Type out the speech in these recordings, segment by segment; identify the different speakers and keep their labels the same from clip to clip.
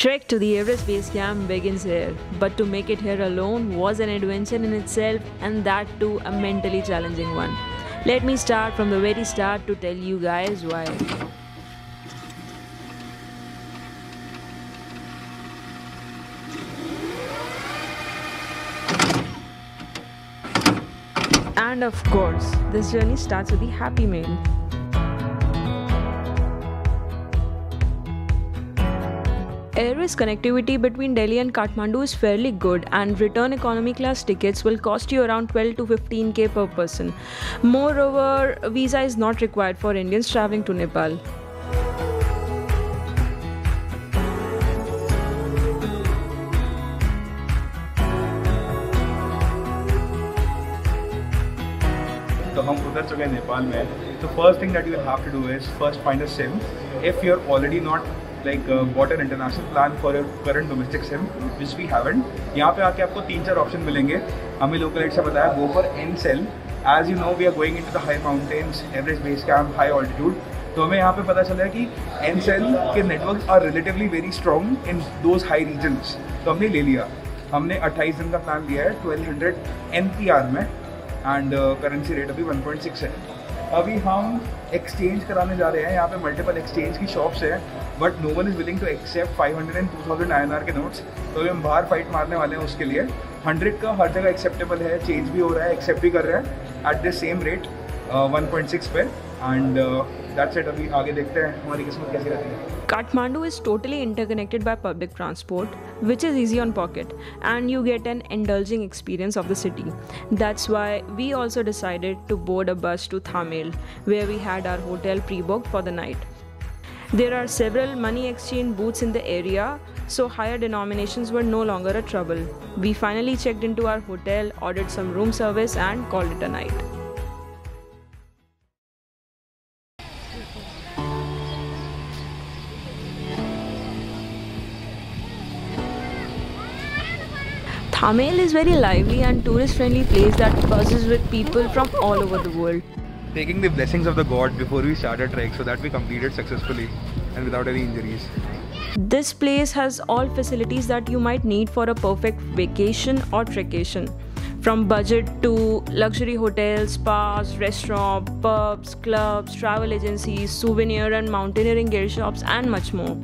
Speaker 1: Trek to the Everest Base Camp begins here, but to make it here alone was an adventure in itself, and that too a mentally challenging one. Let me start from the very start to tell you guys why. And of course, this journey starts with the happy meal. Airways connectivity between Delhi and Kathmandu is fairly good, and return economy class tickets will cost you around 12 to 15k per person. Moreover, visa is not required for Indians traveling to Nepal.
Speaker 2: तो हम उतर चुके हैं नेपाल में. So first thing that you will have to do is first find a SIM. If you're already not bought an international plan for your current domestic SIM, which we haven't, यहाँ पे आके आपको 3-4 ऑप्शन मिलेंगे. हमें local add से बताया go for Ncell. As you know, we are going into the high mountains, Everest Base Camp, high altitude. तो हमें यहाँ पे पता चला कि Ncell के networks are relatively very strong in those high regions. तो हमने ले लिया. हमने 28 दिन का प्लान लिया है 1200 NPR में, एंड करेंसी रेट अभी 1.6 है. अभी हम एक्सचेंज कराने जा रहे हैं. यहाँ पे मल्टीपल एक्सचेंज की शॉप्स हैं, but no one is willing to accept 500 and 2000 INR के नोट्स. तो हम बाहर फाइट मारने वाले हैं उसके लिए. 100 का हर जगह एक्सेप्टेबल है, चेंज भी हो रहा है, एक्सेप्ट भी कर रहे हैं एट द सेम रेट 1.6 पे. And that's it. अभी आगे देखते हैं हमारी किस्मत कैसी रहती है.
Speaker 1: Kathmandu is totally interconnected by public transport, which is easy on pocket, and you get an indulging experience of the city. That's why we also decided to board a bus to Thamel, where we had our hotel pre-booked for the night. There are several money exchange booths in the area, so higher denominations were no longer a trouble. We finally checked into our hotel, ordered some room service, and called it a night. Thamel is very lively and tourist-friendly place that buzzes with people from all over the world.
Speaker 2: Taking the blessings of the god before we started trek so that we completed successfully and without any injuries.
Speaker 1: This place has all facilities that you might need for a perfect vacation or trekation. From budget to luxury hotels, spas, restaurants, pubs, clubs, travel agencies, souvenir and mountaineering gear shops, and much more.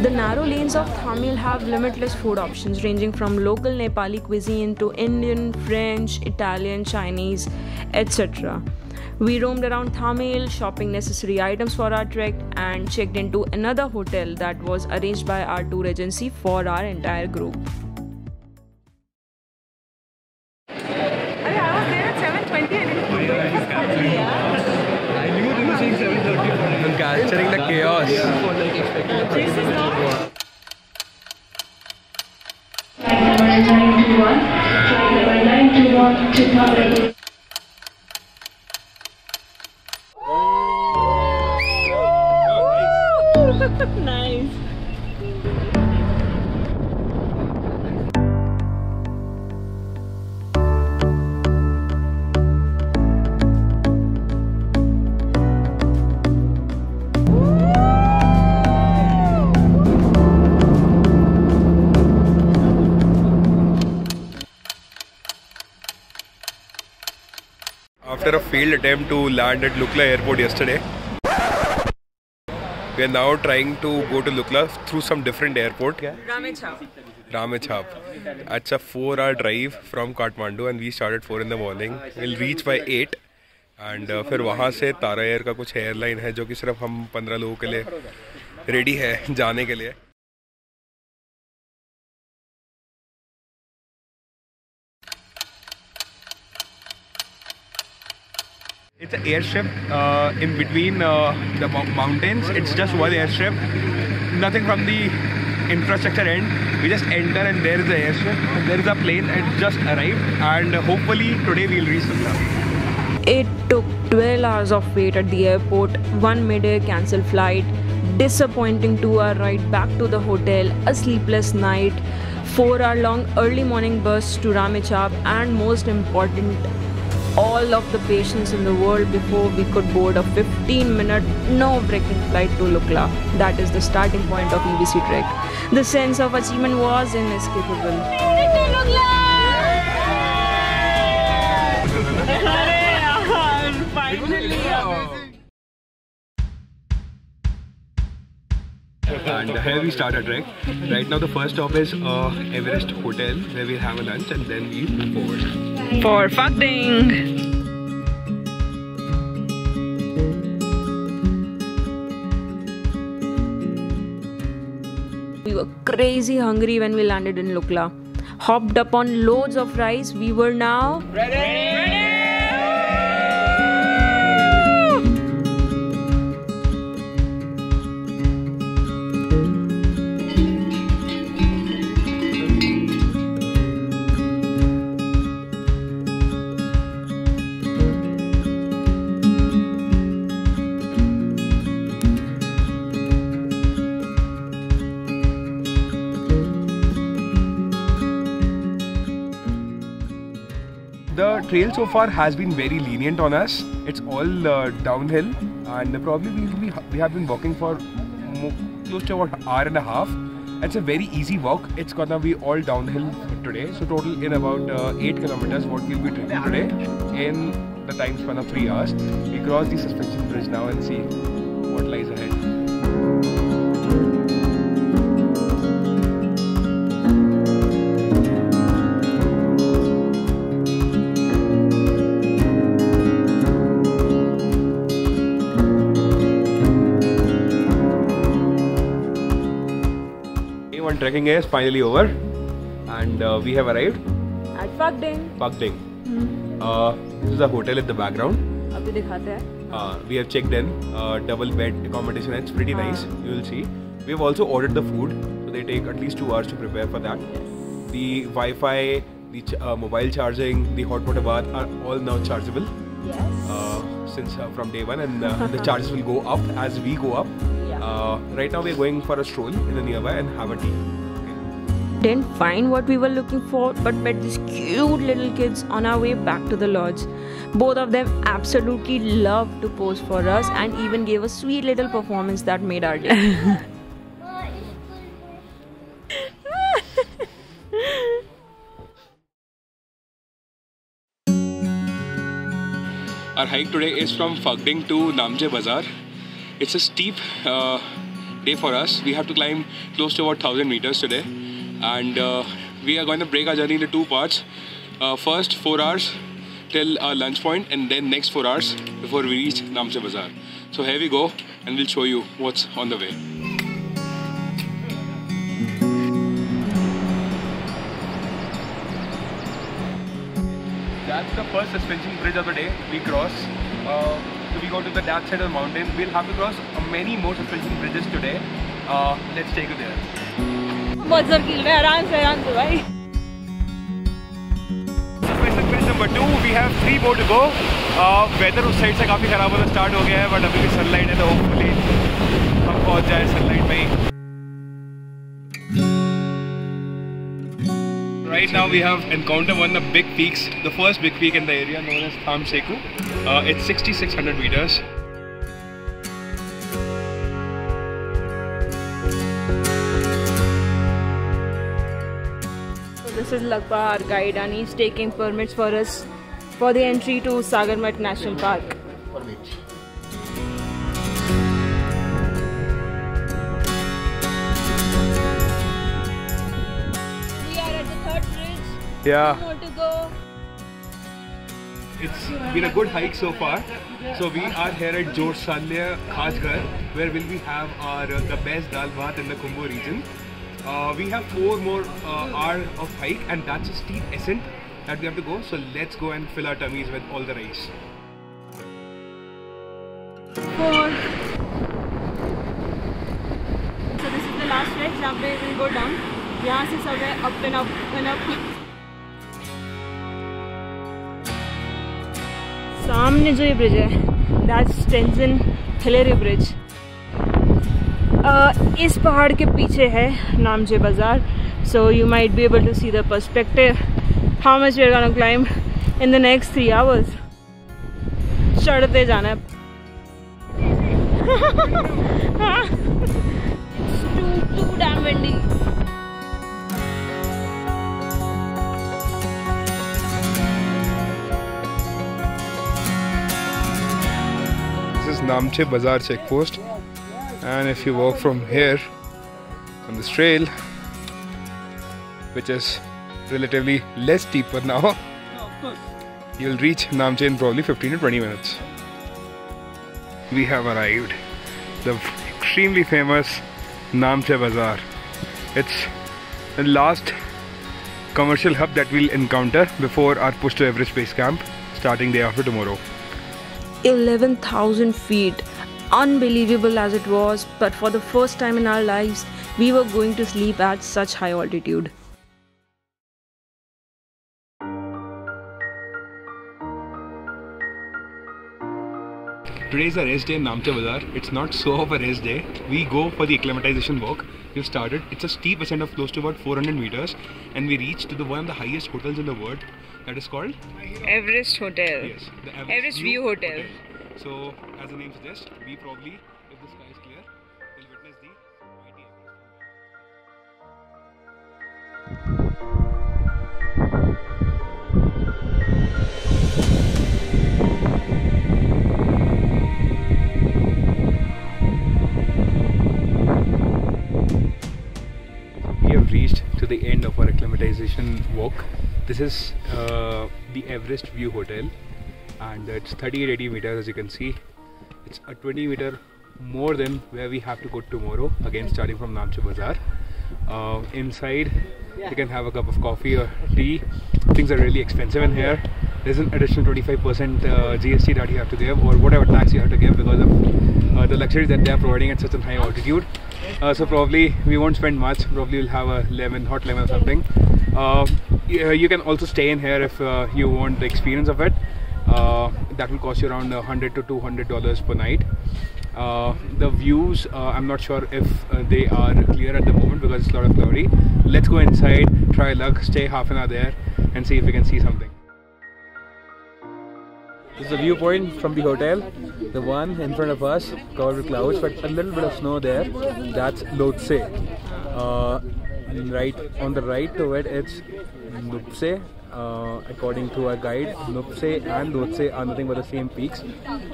Speaker 1: The narrow lanes of Thamel have limitless food options ranging from local Nepali cuisine to Indian, French, Italian, Chinese, etc. We roamed around Thamel, shopping necessary items for our trek, and checked into another hotel that was arranged by our tour agency for our entire group.
Speaker 3: I was there at 7:20 and it
Speaker 2: I knew they were saying 7:30. I'm capturing the chaos.
Speaker 3: This is not.
Speaker 4: 921 to Thamel.
Speaker 1: Nice.
Speaker 2: After a failed attempt to land at Lukla airport yesterday, we are now trying to go to Lukla through some different airport. Ramechhap. It's a 4-hour drive from Kathmandu and we started 4 in the morning. We'll reach by 8 and फिर वहाँ से तारा air का कुछ airline है जो कि सिर्फ हम 15 लोगों के लिए रेडी है जाने के लिए. It's an airstrip in between the mountains. It's just one airstrip. Nothing from the infrastructure end. We just enter and there is the airstrip. There is a plane. It just arrived and hopefully today we'll reach Lukla.
Speaker 1: It took 12 hours of wait at the airport, one mid-air cancelled flight, disappointing 2-hour ride back to the hotel, a sleepless night, 4-hour long early morning bus to Ramechhap, and most important, all of the patience in the world before we could board a 15-minute no-breaking flight to Lukla. That is the starting point of EBC trek. The sense of achievement was inescapable.
Speaker 2: And here we start our trek. Right now the first stop is Everest Hotel, where we'll have a lunch and then we move forward.
Speaker 1: For Phakding! We were crazy hungry when we landed in Lukla. Hopped up on loads of rice. We were now ready!
Speaker 2: The trail so far has been very lenient on us. It's all downhill, and probably we have been walking for close to about an hour and a half. It's a very easy walk. It's gonna be all downhill today. So total in about 8 kilometers what we'll be trekking today in the time span of 3 hours. We cross the suspension bridge now and see what lies ahead. Trekking is finally over, and we have arrived
Speaker 1: at Phakding.
Speaker 2: This is a hotel in the background.
Speaker 1: Abhi dikhate hain.
Speaker 2: We have checked in, double bed accommodation. It's pretty nice. You will see. We have also ordered the food, so they take at least 2 hours to prepare for that.
Speaker 1: Yes.
Speaker 2: The Wi-Fi, the mobile charging, the hot water bath are all now chargeable.
Speaker 1: Yes.
Speaker 2: Since from day one, and the charges will go up as we go up. Right now we are going for a stroll in the nearby and have a tea.
Speaker 1: Didn't find what we were looking for, but met these cute little kids on our way back to the lodge. Both of them absolutely loved to pose for us and even gave a sweet little performance that made our day.
Speaker 2: Our hike today is from Phakding to Namche Bazaar. It's a steep day for us. We have to climb close to about 1000 meters today, and we are going to break our journey into 2 parts. First 4 hours till our lunch point, and then next 4 hours before we reach Namche Bazaar. So here we go, and we'll show you what's on the way. That's the first suspension bridge of the day. We cross. So we go to the that side of the mountain. We'll have to cross many more suspension bridges today. Let's take you there. Suspension bridge number 2. We have 3 more to go. Weather उस side से काफी खराब होना start हो गया है, but अभी भी sunlight है, तो hopefully हम पहुंच जाए sunlight में ही. Right now we have encountered one of the big peaks, the first big peak in the area, known as Thamel. It's 6600 meters.
Speaker 1: So this is Lukla, our guide, and he's taking permits for us for the entry to Sagarmatha National Park Permit.
Speaker 2: Yeah.
Speaker 1: More to go.
Speaker 2: It's been a good hike so far. So we are here at Jorsalya Khasgar, where will we have the best dal bath in the Khumbu region. We have 4 more hours of hike, and that's a steep ascent that we have to go. So let's go and fill our tummies with all the rice.
Speaker 1: 4. So this is the last stretch. Now we will go down. यहाँ से सब है up and up and up. सामने जो ये bridge है, that's Tenzin Hillary Bridge. इस पहाड़ के पीछे है नामचे बाजार. So you might be able to see the perspective how much we are gonna climb in the next 3 hours. चढ़ते जाना है. Too damn windy.
Speaker 2: This is Namche Bazaar checkpost, and if you walk from here on this trail, which is relatively less steeper now, you'll reach Namche in probably 15 to 20 minutes. We have arrived. The extremely famous Namche Bazaar. It's the last commercial hub that we'll encounter before our push to Everest Base Camp, starting day after tomorrow.
Speaker 1: 11,000 feet. Unbelievable as it was, but for the first time in our lives, we were going to sleep at such high altitude.
Speaker 2: Today is a rest day in Namche Bazaar. It's not so of a rest day. We go for the acclimatization walk. We've started. It's a steep ascent of close to about 400 meters, and we reach to one of the highest hotels in the world. That is called
Speaker 1: Everest Hotel.
Speaker 2: Yes, the
Speaker 1: Everest View Hotel.
Speaker 2: So, as the name suggests, we probably, if the sky is clear, will witness the mighty Everest. We have reached to the end of our acclimatization walk. This is the Everest View Hotel, and it's 3880 meters, as you can see. It's a 20 meter more than where we have to go tomorrow, again starting from Namche Bazaar. Inside you can have a cup of coffee or tea. Things are really expensive in here. There's an additional 25% GST that you have to give, or whatever tax you have to give, because of the luxury that they are providing at such a high altitude. So probably we won't spend much. Probably we'll have a hot lemon or something. You can also stay in here if you want the experience of it. That will cost you around $100 to $200 per night. The views, I'm not sure if they are clear at the moment because it's a lot of cloudy. Let's go inside, try luck, stay half an hour there and see if we can see something. This is the viewpoint from the hotel. The one in front of us covered with clouds, but a little bit of snow there. That's Lhotse. Right on the right to it, it's Nuptse. According to our guide, Nuptse and Lhotse are nothing but the same peaks.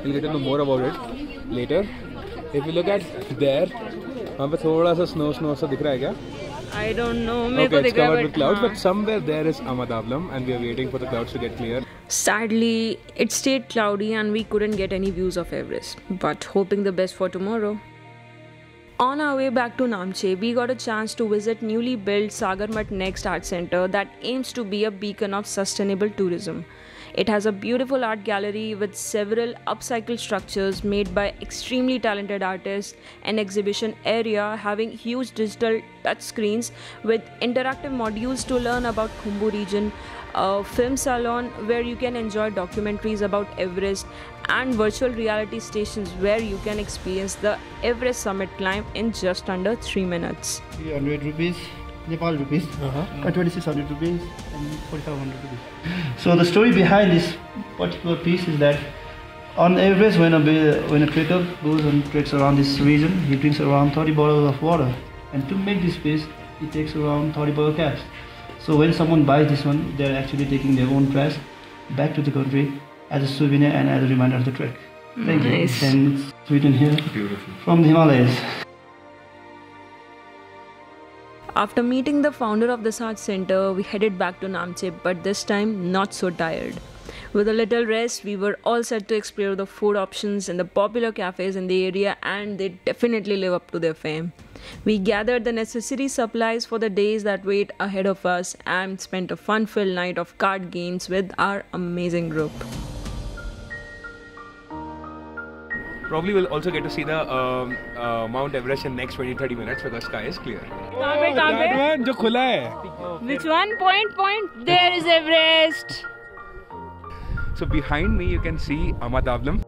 Speaker 2: We'll get to know more about it later. If you look at there, वहाँ पे थोड़ा सा snow सा दिख रहा है क्या?
Speaker 1: I don't know.
Speaker 2: Okay, it's covered with clouds, but somewhere there is Amadablam, and we are waiting for the clouds to get clear.
Speaker 1: Sadly, it stayed cloudy and we couldn't get any views of Everest, but hoping the best for tomorrow. On our way back to Namche, we got a chance to visit newly built Sagarmatha Next art center that aims to be a beacon of sustainable tourism. It has a beautiful art gallery with several upcycled structures made by extremely talented artists, an exhibition area having huge digital touchscreens with interactive modules to learn about Khumbu Region, a film salon where you can enjoy documentaries about Everest, and virtual reality stations where you can experience the Everest summit climb in just under 3 minutes.
Speaker 4: 300 rupees, Nepal rupees, 2600 rupees and 4500 rupees. So the story behind this particular piece is that on Everest, when a trekker goes and treks around this region, he drinks around 30 bottles of water, and to make this piece, he takes around 30 bottle caps. So when someone buys this one, they're actually taking their own trash back to the country as a souvenir and as a reminder of the trek. Thank you. And it's written here, beautiful, from the Himalayas.
Speaker 1: After meeting the founder of this art center, we headed back to Namche, but this time not so tired. With a little rest, we were all set to explore the food options in the popular cafes in the area, and they definitely live up to their fame. We gathered the necessary supplies for the days that wait ahead of us and spent a fun-filled night of card games with our amazing group.
Speaker 2: Probably we'll also get to see the Mount Everest in next 20-30 minutes because sky is clear.
Speaker 1: That
Speaker 2: one, जो खुला है.
Speaker 1: Which one? Point. There is Everest.
Speaker 2: So behind me you can see Amadablam.